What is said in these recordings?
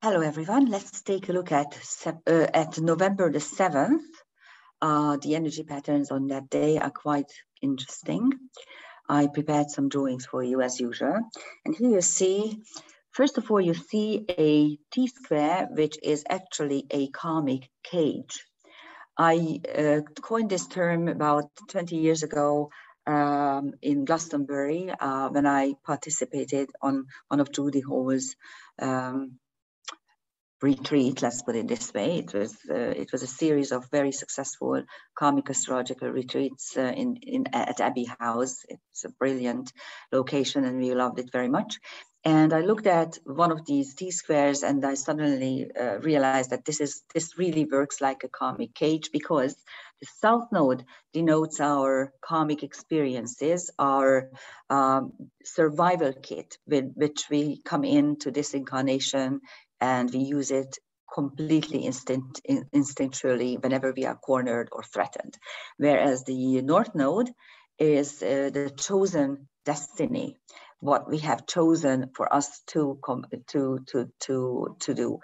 Hello, everyone. Let's take a look at November the 7th. The energy patterns on that day are quite interesting. I prepared some drawings for you as usual. And here you see, first of all, you see a T-square, which is actually a karmic cage. I coined this term about 20 years ago in Glastonbury when I participated on one of Judy Hall's retreat, let's put it this way. It was a series of very successful karmic astrological retreats at Abbey House. It's a brilliant location and we loved it very much. And I looked at one of these T-squares and I suddenly realized that this really works like a karmic cage, because the South Node denotes our karmic experiences, our survival kit with which we come into this incarnation, and we use it completely instinctually whenever we are cornered or threatened. Whereas the North Node is the chosen destiny, what we have chosen for us to do.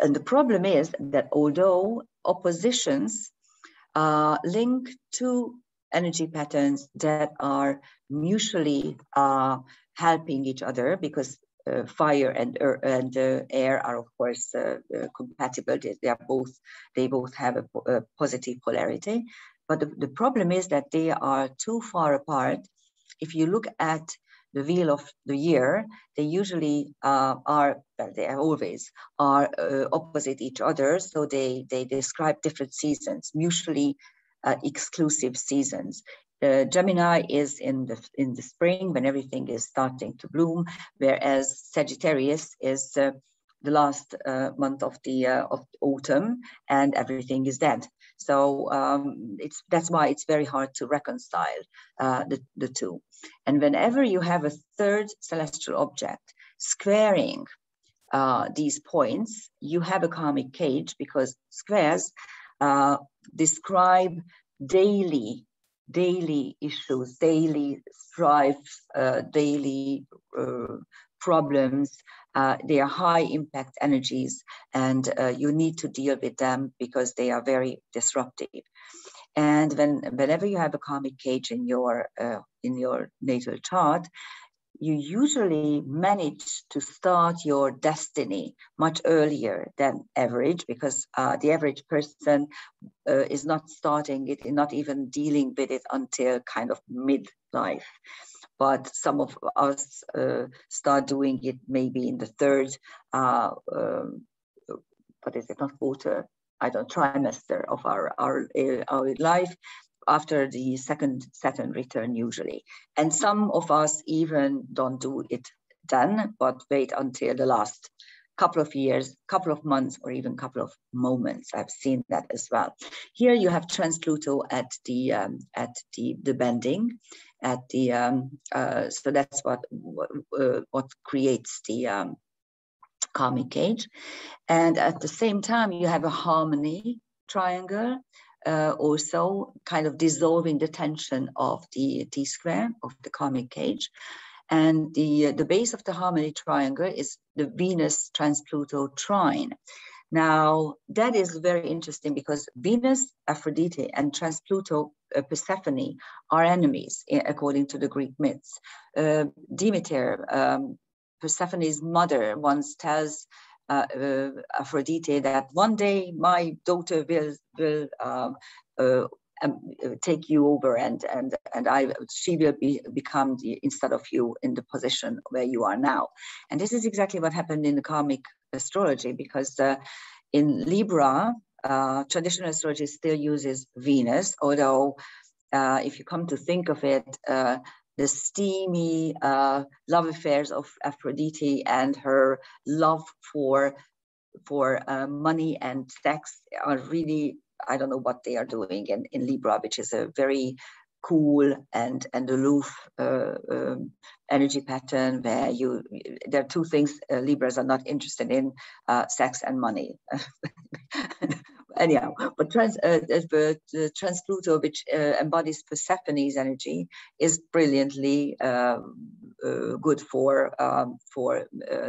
And the problem is that although oppositions link to energy patterns that are mutually helping each other, because fire and air are of course compatible. They both have a positive polarity, but the problem is that they are too far apart. If you look at the wheel of the year, they usually they always are opposite each other, so they describe different seasons, mutually exclusive seasons. Gemini is in the spring when everything is starting to bloom, whereas Sagittarius is the last month of the autumn and everything is dead. So that's why it's very hard to reconcile the two. And whenever you have a third celestial object squaring these points, you have a karmic cage, because squares describe daily issues, daily strife, daily problems. They are high impact energies, and you need to deal with them because they are very disruptive. And whenever you have a karmic cage in your natal chart, you usually manage to start your destiny much earlier than average, because the average person is not starting it, not even dealing with it until kind of midlife. But some of us start doing it maybe in the third, quarter, trimester of our life, after the second Saturn return usually. And some of us even don't do it then, but wait until the last couple of years, couple of months, or even couple of moments. I've seen that as well. Here you have trans-Pluto at the bending, at the so that's what creates the karmic cage. And at the same time, you have a harmony triangle, also kind of dissolving the tension of the T-square of the karmic cage. And the base of the harmony triangle is the Venus trans-Pluto trine. Now, that is very interesting because Venus, Aphrodite, and trans-Pluto, Persephone, are enemies, according to the Greek myths. Demeter, Persephone's mother, once tells Aphrodite that one day my daughter will take you over, and she will become instead of you in the position where you are now. And this is exactly what happened in the karmic astrology, because in Libra, traditional astrology still uses Venus, although if you come to think of it, the steamy love affairs of Aphrodite and her love for money and sex are really, I don't know what they are doing in Libra, which is a very cool and aloof energy pattern, where there are two things Libras are not interested in: sex and money. Anyhow, but trans-Pluto, which embodies Persephone's energy, is brilliantly good for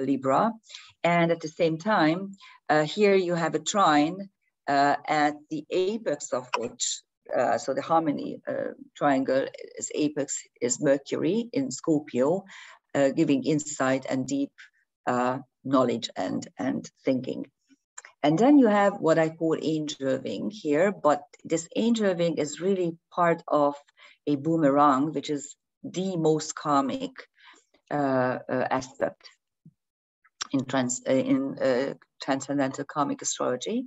Libra. And at the same time, here you have a trine at the apex of which, so the harmony triangle is apex is Mercury in Scorpio, giving insight and deep knowledge and thinking. And then you have what I call angel wing here, but this angel wing is really part of a boomerang, which is the most karmic aspect in transcendental karmic astrology.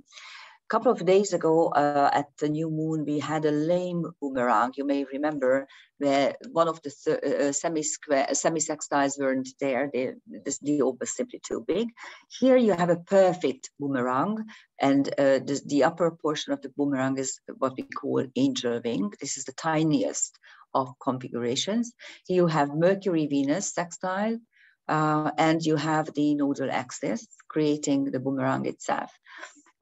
A couple of days ago at the new moon, we had a lame boomerang. You may remember where one of the semi-sextiles weren't there. The orb was simply too big. Here you have a perfect boomerang, and the upper portion of the boomerang is what we call angel wing. This is the tiniest of configurations. Here you have Mercury-Venus sextile, and you have the nodal axis creating the boomerang itself.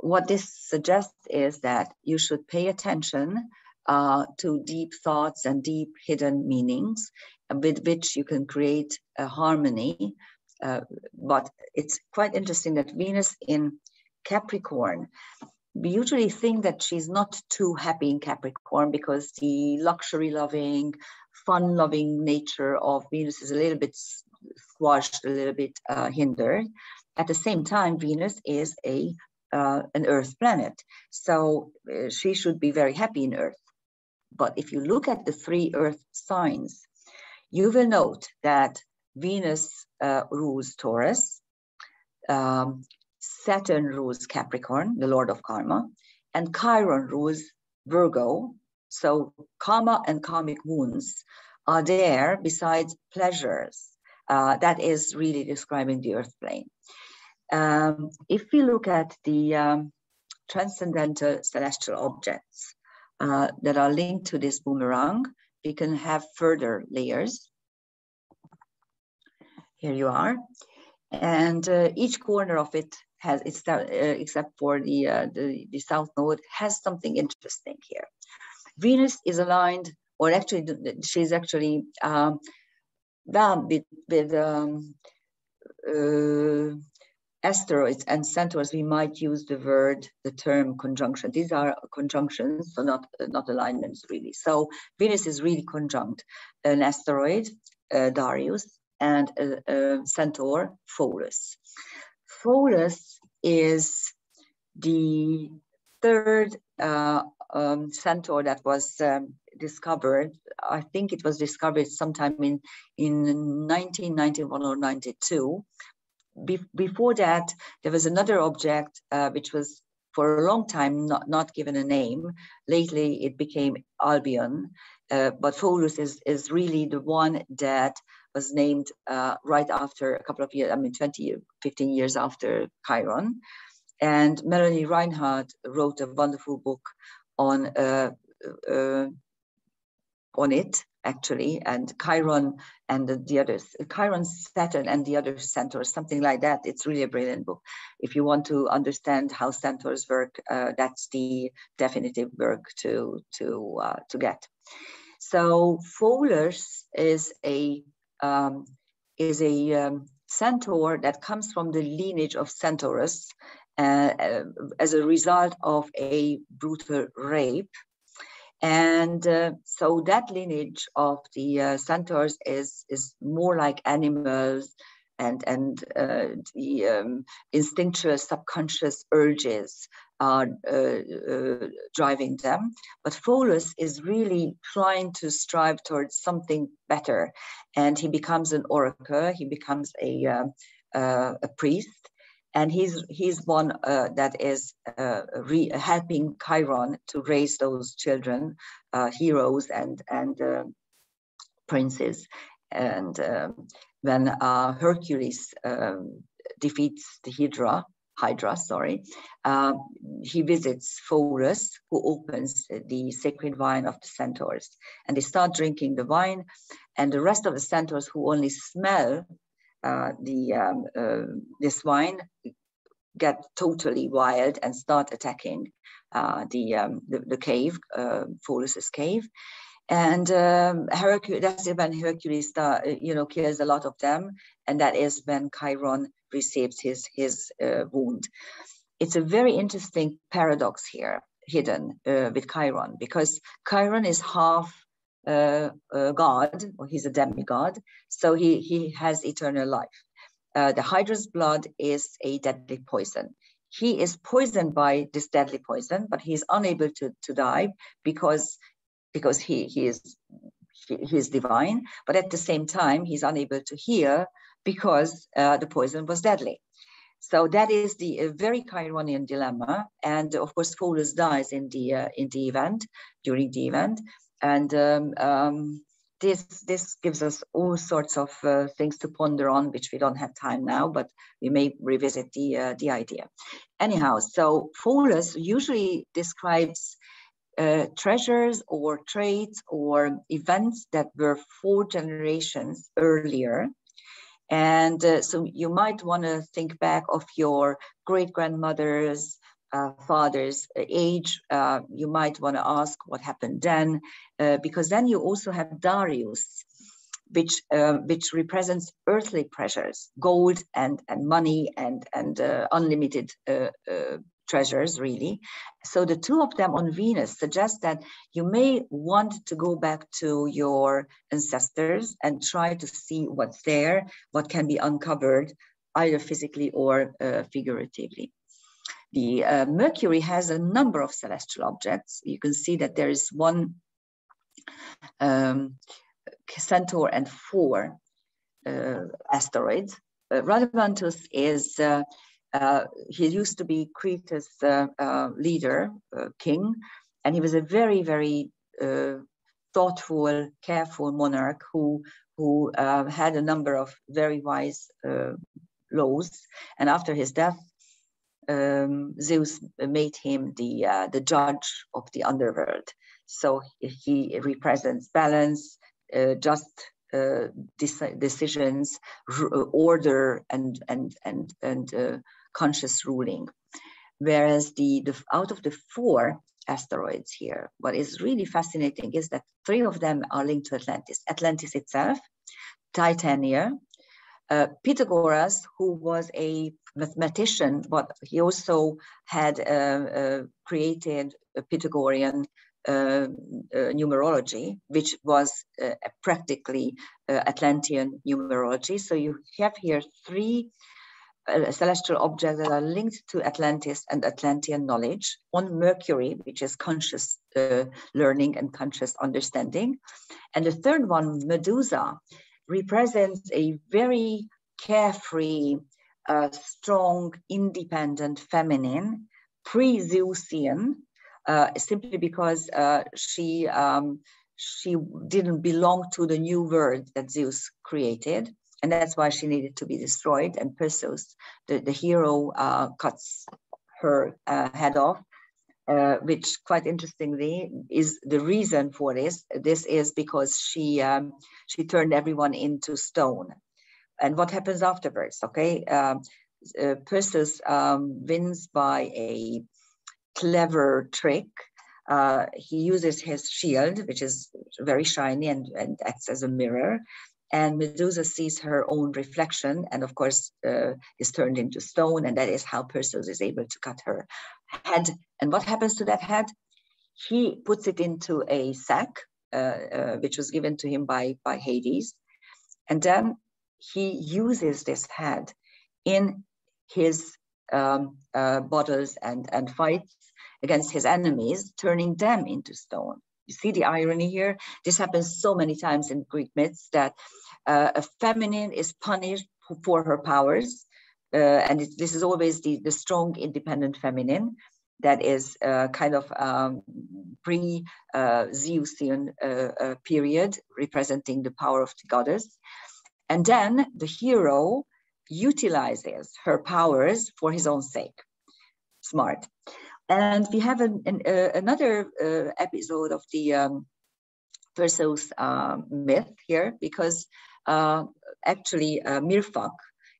What this suggests is that you should pay attention to deep thoughts and deep hidden meanings with which you can create a harmony. But it's quite interesting that Venus in Capricorn, we usually think that she's not too happy in Capricorn because the luxury-loving, fun-loving nature of Venus is a little bit squashed, a little bit hindered. At the same time, Venus is an Earth planet, so she should be very happy in Earth. But if you look at the 3 Earth signs, you will note that Venus rules Taurus, Saturn rules Capricorn, the Lord of Karma, and Chiron rules Virgo. So karma and karmic wounds are there besides pleasures. That is really describing the Earth plane. If we look at the transcendental celestial objects that are linked to this boomerang, we can have further layers. Here you are. And each corner of it has, except for the south node, has something interesting here. Venus is aligned, or actually, she's actually with asteroids and centaurs. We might use the term conjunction. These are conjunctions, so not alignments really. So Venus is really conjunct an asteroid, Darius, and a centaur, Pholus. Pholus is the 3rd centaur that was discovered. I think it was discovered sometime in 1991 or 92. Before that, there was another object which was for a long time not given a name. Lately, it became Albion, but Pholus is really the one that was named right after a couple of years, 15 years after Chiron. And Melanie Reinhardt wrote a wonderful book on it, actually, and Chiron and the others, Chiron, Saturn, and the other centaurs, something like that. It's really a brilliant book. If you want to understand how centaurs work, that's the definitive work to get. So Pholus is a centaur that comes from the lineage of Centaurus as a result of a brutal rape. And so that lineage of the centaurs is more like animals and the instinctual subconscious urges are driving them. But Pholus is really trying to strive towards something better. And he becomes an oracle, he becomes a priest. And he's one that is helping Chiron to raise those children, heroes and princes. And when Hercules defeats the Hydra, he visits Pholus, who opens the sacred wine of the centaurs. And they start drinking the wine, and the rest of the centaurs who only smell this wine get totally wild and start attacking the cave, Pholus's cave. And Hercules, that's when Hercules, kills a lot of them, and that is when Chiron receives his wound. It's a very interesting paradox here, hidden with Chiron, because Chiron is half god, or he's a demigod, so he has eternal life. The Hydra's blood is a deadly poison. He is poisoned by this deadly poison, but he is unable to die because he is divine, but at the same time, he's unable to heal because the poison was deadly. So that is the very Chironian dilemma. And of course, Pholus dies in the event, during the event. And this gives us all sorts of things to ponder on, which we don't have time now, but we may revisit the idea. Anyhow, so Pholus usually describes treasures or traits or events that were 4 generations earlier. And so you might want to think back of your great-grandmother's father's age. You might want to ask what happened then, because then you also have Darius, which represents earthly treasures, gold and money and unlimited treasures, really. So the 2 of them on Venus suggest that you may want to go back to your ancestors and try to see what's there, what can be uncovered, either physically or figuratively. The Mercury has a number of celestial objects. You can see that there is 1 Centaur and 4 asteroids. Rhadamanthus is he used to be Creta's leader, king, and he was a very, very thoughtful, careful monarch who had a number of very wise laws. And after his death, Zeus made him the judge of the underworld. So he represents balance, just decisions, order, and conscious ruling. Whereas out of the 4 asteroids here, what is really fascinating is that 3 of them are linked to Atlantis. Atlantis itself, Titania, Pythagoras, who was a mathematician, but he also had created a Pythagorean numerology, which was practically Atlantean numerology. So you have here 3 celestial objects that are linked to Atlantis and Atlantean knowledge. On Mercury, which is conscious learning and conscious understanding. And the 3rd one, Medusa, represents a very carefree, strong, independent feminine, pre-Zeusian, simply because she didn't belong to the new world that Zeus created. And that's why she needed to be destroyed. And Perseus, the hero, cuts her head off, which quite interestingly is the reason for this. This is because she turned everyone into stone. And what happens afterwards? Okay, Perseus wins by a clever trick. He uses his shield, which is very shiny and acts as a mirror. And Medusa sees her own reflection and, of course, is turned into stone. And that is how Perseus is able to cut her head. And what happens to that head? He puts it into a sack, which was given to him by Hades. And then he uses this head in his battles and fights against his enemies, turning them into stone. You see the irony here? This happens so many times in Greek myths that a feminine is punished for her powers. And this is always the strong, independent feminine that is kind of pre-Zeusian period, representing the power of the goddess. And then the hero utilizes her powers for his own sake. Smart. And we have another episode of the Perseus myth here, because actually Mirfak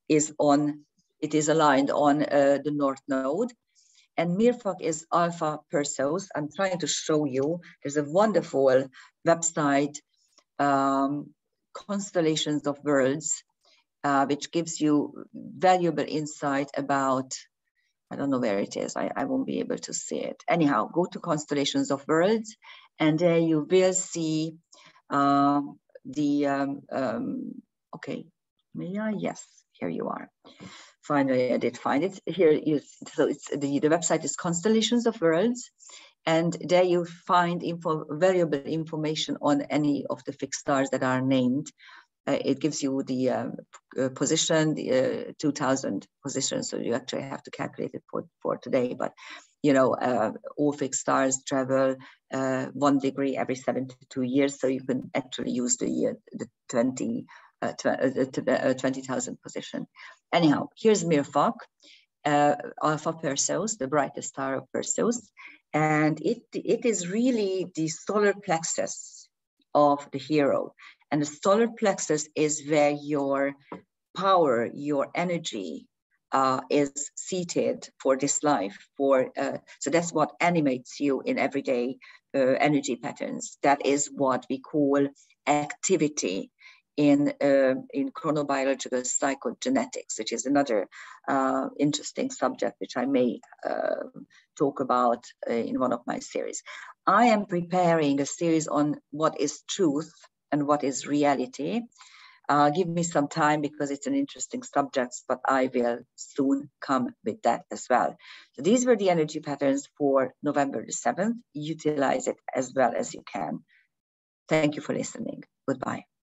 is aligned on the North Node. and Mirfak is Alpha Perseus. I'm trying to show you. There's a wonderful website, Constellations of Worlds, which gives you valuable insight about, I don't know where it is. I won't be able to see it. Anyhow, go to Constellations of Worlds, and there you will see okay, yes, here you are. Finally, I did find it. Here, so it's the website is Constellations of Worlds, and there you find variable information on any of the fixed stars that are named. It gives you the position, the 2000 position, so you actually have to calculate it for today. But you know, all fixed stars travel 1 degree every 72 years, so you can actually use the 20,000 position. Anyhow, here's Mirfak, Alpha Perseus, the brightest star of Perseus, and it is really the solar plexus of the hero. And the solar plexus is where your power, your energy is seated for this life. So that's what animates you in everyday energy patterns. That is what we call activity in chronobiological psychogenetics, which is another interesting subject which I may talk about in one of my series. I am preparing a series on what is truth and what is reality. Give me some time because it's an interesting subject, but I will soon come with that as well. So these were the energy patterns for November the 7th. Utilize it as well as you can. Thank you for listening. Goodbye.